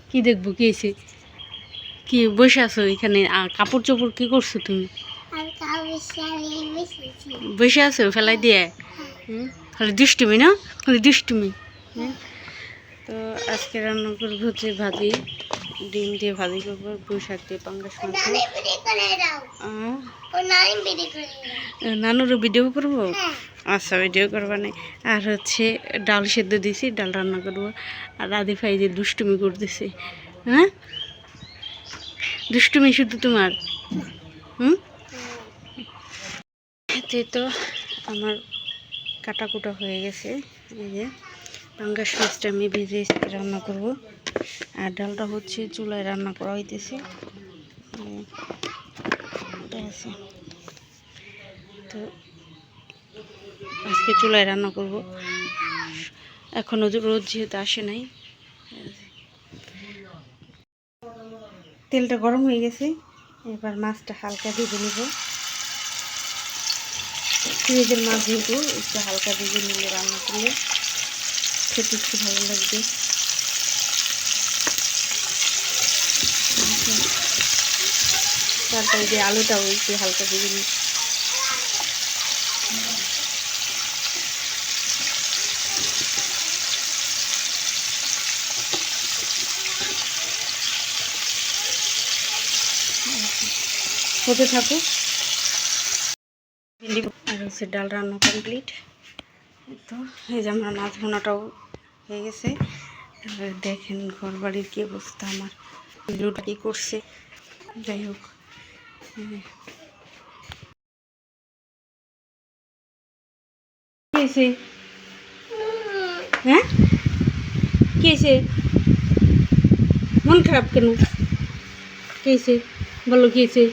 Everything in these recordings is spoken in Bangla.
কি দেখবো কি এসে কি বসে আছো এখানে কাপড় চোপড় কি করছো তুমি বসে আছো ফেলাই দিয়ে খালি দুষ্টুমি না খালি দুষ্টুমি তো আজকে রান্না করবো হচ্ছে ভাজি ডিম দিয়ে ভাজি করবো পুঁই শাক দিয়ে পাঙ্গাস মাছ নানুরও ভিডিও করবো আচ্ছা ভিডিও করবা না আর হচ্ছে ডাল সেদ্ধ দিয়েছি ডাল রান্না করবো আর রাধি ভাই যে দুষ্টুমি করতেছে হ্যাঁ দুষ্টুমি শুধু তোমার তো আমার কাটাকুটা হয়ে গেছে এই যে পাঙ্গাস মাছটা আমি ভেজে রান্না করব আর ডালটা হচ্ছে চুলায় রান্না করা হইতেছে তো আজকে চুলায় রান্না করব এখনও রোদ যেহেতু আসে নাই তেলটা গরম হয়ে গেছে এবার মাছটা হালকা ভেজে নেব ফ্রিজের মাছ যেহেতু একটু হালকা ভেজে নিলে রান্না করলে খেতে একটু ভালো লাগবে তারপরে যে আলুটাও একটু হালকা ভেজে নিই হতে থাকুক আর হচ্ছে ডাল রান্না কমপ্লিট তো এই যে আমার মাছ ভুনাটাও হয়ে গেছে দেখেন ঘর বাড়ির কী অবস্থা আমার লুটা কি করছে যাই হোক কি হ্যাঁ কি হয়েছে মন খারাপ কেন কি হয়েছে বলো কি হয়েছে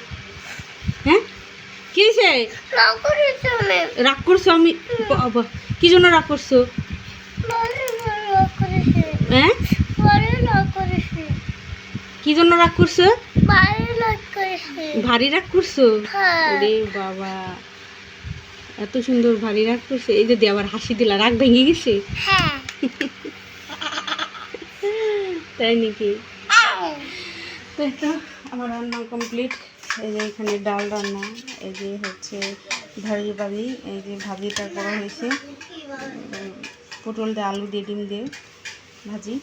হ্যাঁ কি হয়েছে রাগ করছো আমি কি জন্য রাগ করছো হ্যাঁ কি জন্য রাগ করছো ভারী রাগ করছো আরে বাবা এত সুন্দর ভারী রাগ করছে এই যে আবার হাসি দিলা রাগ ভেঙে গেছে তাই নাকি তো আমার রান্না কমপ্লিট এই যে এখানে ডাল রান্না এই যে হচ্ছে ভাজি ভাজি এই যে ভাজিটা করা হয়েছে পটল দিয়ে আলু দিয়ে ডিম দিয়ে ভাজি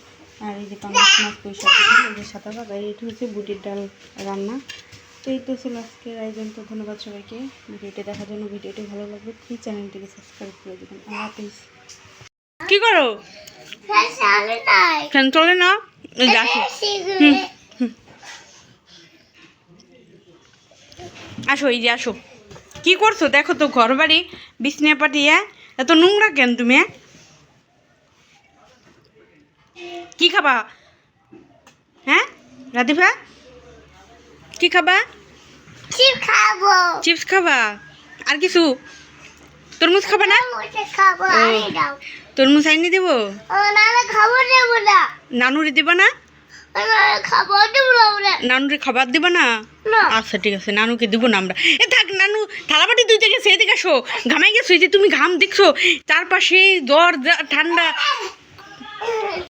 আর এই যে পাঙ্গাস মাছ পুঁই শাক এই যে সাদা ভাত আর এটা হচ্ছে বুটির ডাল রান্না তো এই তো ছিল আজকের আয়োজন তো ধন্যবাদ সবাইকে ভিডিওটি দেখার জন্য ভিডিওটি ভালো লাগবে প্লিজ চ্যানেলটিকে সাবস্ক্রাইব করে দেবেন আল্লাহ হাফেজ কি করো ফ্যান চলে না আসো এই যে আসো কি করছো দেখো তো ঘর বাড়ি বিছনা পাটিয়া এত নোংরা কেন তুমি কি খাবা হ্যাঁ রাধিভা কি খাবা চিপস খাবা আর কিছু তরমুজ খাবা না তরমুজ আইনি দেবো নানুরে দেবা না নানুরে খাবার দিবা না আচ্ছা ঠিক আছে নানুকে দিব না আমরা এ থাক নানু থালাবাটি দুই থেকে সে দিকে আসো ঘামাই গেছো যে তুমি ঘাম দেখছো চারপাশে জ্বর ঠান্ডা